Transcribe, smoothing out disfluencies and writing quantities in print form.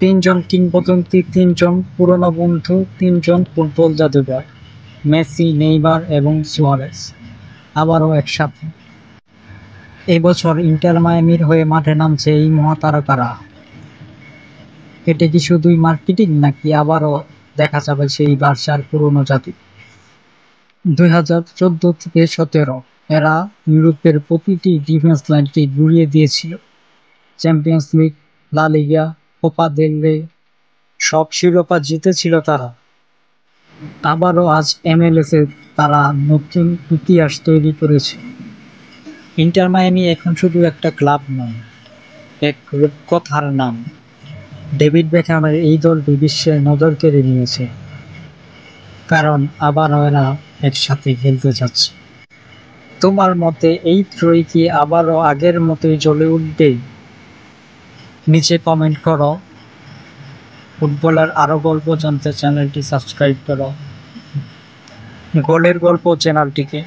তিনজন কিংবদন্তি, তিনজন পুরনো বন্ধু, তিনজন ফুটবল জাদুঘর, মেসি, নেইমার এবং সুয়ারেজ আবারও একসাথে। এবছর ইন্টার মায়ামির হয়ে মাঠে নামছে এই মহাতারকারা। এটা কি শুধুই মার্কেটিং, নাকি আবারও দেখা যাবে সেই বার্সার পুরনো জাতি? 2014 থেকে 2017 এরা ইউরোপের প্রতিটি ডিফেন্স লাইনকে গুঁড়িয়ে দিয়েছিল। চ্যাম্পিয়ন্স লিগ, লা লিগা, কোপা দেল রে সব শিরোপা জিতেছিল তারা। আবারও আজ MLS এ তারা নতুন ইতিহাস তৈরি করেছে। ইন্টার মায়ামি এখন শুধু একটা ক্লাব নয়, এক রূপকথার নাম। ডেভিড বেকহামের এই দলটি বিশ্বের নজর কেড়ে নিয়েছে, কারণ আবারও এরা একসাথে খেলতে যাচ্ছে। তোমার মতে এই ত্রয়ী কি আবারও আগের মতোই জ্বলে উঠবে? নিচে কমেন্ট করো। ফুটবলের আরো গল্প জানতে চ্যানেলটি সাবস্ক্রাইব করো। গোলের গল্প চ্যানেলটিকে